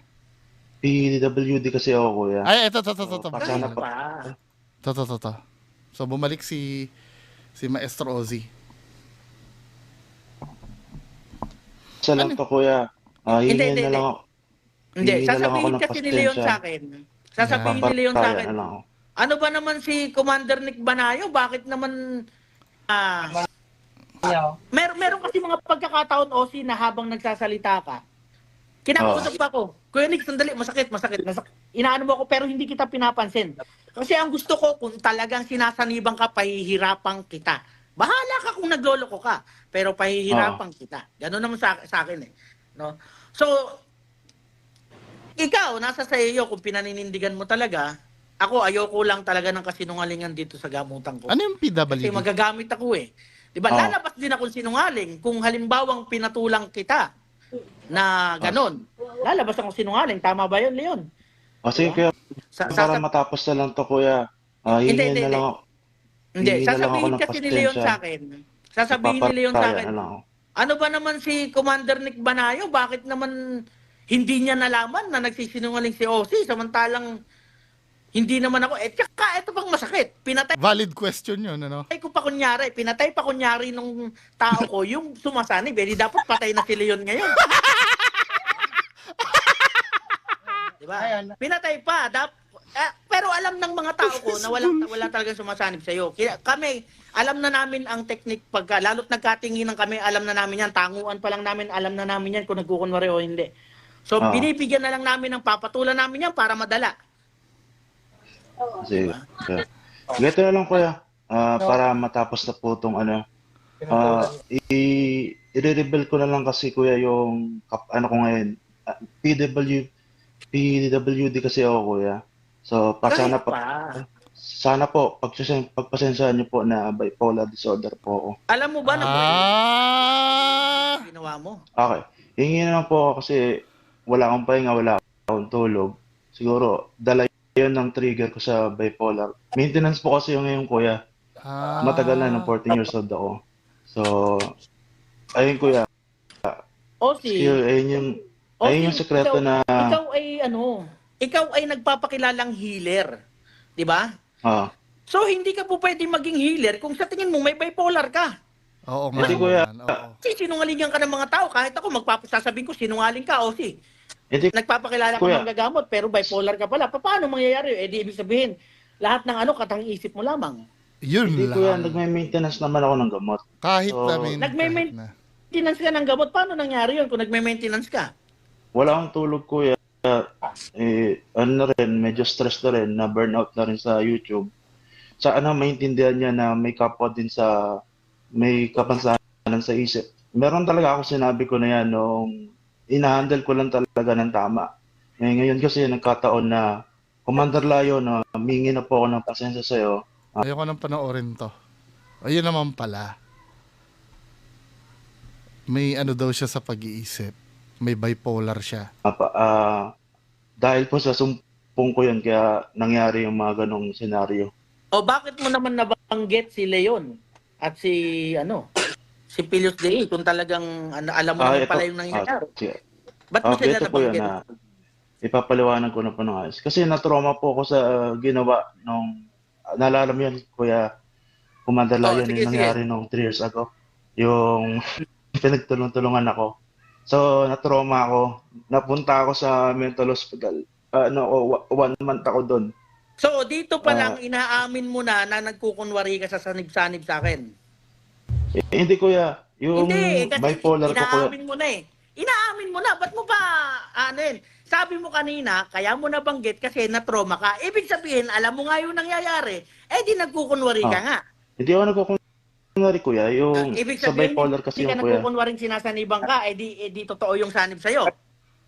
PWD kasi ako, kuya. Ay, ito. Pasana Ay, pa. pa. Ito. So, bumalik si Maestro Ozzy. Isa lang to, kuya. Hingin Hindi. na lang ako. Hindi, Hingi na lang ako sasabihin ng kasi ni Leon pasensya. sa akin. Sasabihin ni Leon sa Papataya akin. na lang ako. Ano ba naman si Commander Nick Banayo? Bakit naman meron kasi mga pagkakataon Osi na habang nagsasalita ka. Kinakausap ako. Kuya Nick, sandali, masakit. Inaano mo ako pero hindi kita pinapansin. Kasi ang gusto ko kung talagang sinasanibang ka, pahihirapan kita. Bahala ka kung nagloloko ka, pero pahihirapan kita. Gano'n naman sa akin eh. No? So, ikaw, nasa sa iyo kung pinaninindigan mo talaga. Ako, ayoko lang talaga ng kasinungalingan dito sa gamutan ko. Ano yung PWD? Kasi magagamit ako eh. Diba? Lalabas din ako sinungaling kung halimbawang pinatulang kita na ganon. Lalabas ako sinungaling. Tama ba yun, Leon? Sige, kuya. Para matapos na lang to, kuya. Hingin na lang ako. Hindi, Hingi na lang ako sasabihin ng kasi ni Leon pasensya. sa akin. Sasabihin ni Leon sa Papataya akin. na lang ako. Ano ba naman si Commander Nick Banayo? Bakit naman hindi niya nalaman na nagsisinungaling si Ozzy samantalang hindi naman ako. Tsaka ito pang masakit. Pinatay Valid question yun, ano? ko pa kunyari. Pinatay pa kunyari nung tao ko yung sumasanib. Eh, di dapat patay na si Leon ngayon. Diba? Pinatay pa. Pero alam ng mga tao ko na wala talagang sumasanib sa'yo. Kami, alam na namin ang technique pagka, lalo't nagkatinginan kami, alam na namin yan. Tanguan pa lang namin, alam na namin yan kung nagkukunwari o hindi. So, binibigyan na lang namin ng papatulan namin yan para madala. Sige. Kuya. Ganito na lang, kuya. Para matapos na po itong ano. I-reveal ko na lang kasi, kuya, yung ano ko ngayon. PWD kasi ako, kuya. So, sana po, pagpasensyahan niyo po na bipolar disorder po ako. Alam mo ba na ginawa mo? Okay. Hingi na lang po ako kasi wala akong pahinga, wala akong tulog. Siguro, dala yun ng trigger ko sa bipolar. Maintenance po kasi yung ngayon, kuya. Matagal na, ng 14 years old ako. So, ayun, kuya. Ozzy, Ayun yung sekreto na... ikaw ay nagpapakilalang healer. Di ba? So, hindi ka po pwede maging healer kung sa tingin mo may bipolar ka. Oo nga. Kasi, kuya, Kasi sinungalingan ka ng mga tao. Kahit ako, magpapasasabihin ko, sinungaling ka, Ozzy. hindi, Nagpapakilala ka kuya, ng gagamot, pero bipolar ka pala. Paano mangyayari? Eh, di ibig sabihin, lahat ng katang isip mo lamang. Yun hindi, lang. kuya, nagme-maintenance naman ako ng gamot. Kahit So, namin. Maintenance ka ng gamot, paano nangyari yun kung nagme-maintenance ka? Wala akong tulog, kuya. Ano na rin, medyo stress na rin, na burnout na rin sa YouTube. Sa maintindihan niya na may kapwa din may kapansanan sa isip. Meron talaga ako sinabi ko na yan nung ina-handle ko lang talaga ng tama. Ngayon kasi nagkataon na Commander Layo na humingi na po ako ng pasensya sa'yo. Ayoko nang panoorin to. Ayun naman pala. May ano daw siya sa pag-iisip. May bipolar siya. Dahil po sa sumpong ko yun, kaya nangyari yung mga ganong senaryo. O bakit mo naman nabanggit si Leon at si Pilios Dei kung talagang alam mo naman pala yung nangyayari? Ba't mo sila Ito po yun nabanggit? na ipapaliwanag ko na po ng ayos. Kasi na-trauma po ako sa ginawa nung, naalala mo yun, Kuya Commander Layo, yung nangyari nung 3 years ago. Yung pinagtulong-tulungan ako. So, na-trauma ako. Napunta ako sa mental hospital. 1 month ako doon. So, dito pa lang inaamin mo na nagkukunwari ka sa sanib-sanib sa akin. Hindi, kuya. Yung Hindi, kasi bipolar ko, kuya. inaamin mo na eh. Inaamin mo na. Ba't mo pa, sabi mo kanina, kaya mo nabanggit kasi na-trauma ka. Ibig sabihin, alam mo nga yung nangyayari, di nagkukunwari ka nga. Hindi ako nagkukunwari, kuya. Yung Ibig sa sabihin, bipolar kasi hindi ka yung kuya. nagkukunwaring sinasaniban ka, di totoo yung sanib sa'yo.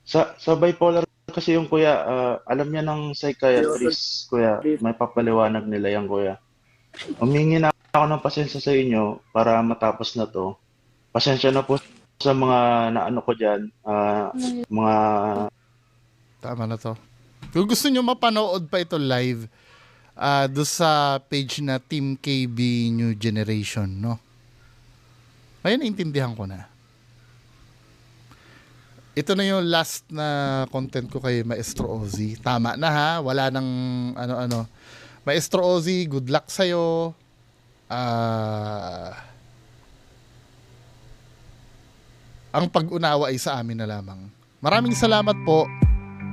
Sa bipolar kasi yung kuya, alam niya ng psychiatrist, kuya. May papaliwanag nila yan, kuya. Humingi na ako ng pasensya sa inyo para matapos na to. Pasensya na po sa mga naano ko dyan, mga... Tama na to. Kung gusto nyo mapanood pa ito live, do sa page na Team KB New Generation, no? Ayun, naintindihan ko na. Ito na yung last na content ko kay Maestro Ozzy. Tama na ha, wala nang ano-ano. Maestro Ozzy, good luck sa'yo. Ang pag-unawa ay sa amin na lamang. Maraming salamat po.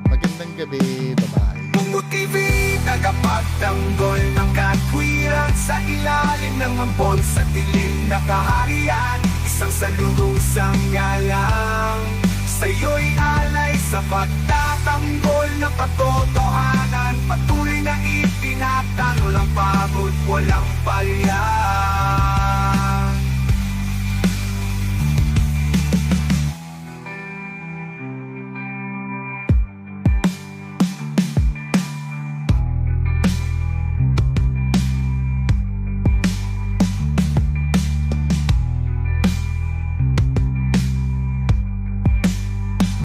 Magandang gabi. Bye-bye. Bungo TV, tagapagtanggol ng katwiran sa ilalim ng ambon sa dilim na kaharian. Isang salurusang ngalang sa'yo'y alay sa pagtatanggol ng katotohanan. Patuloy na ipinatang walang pagod, walang palya.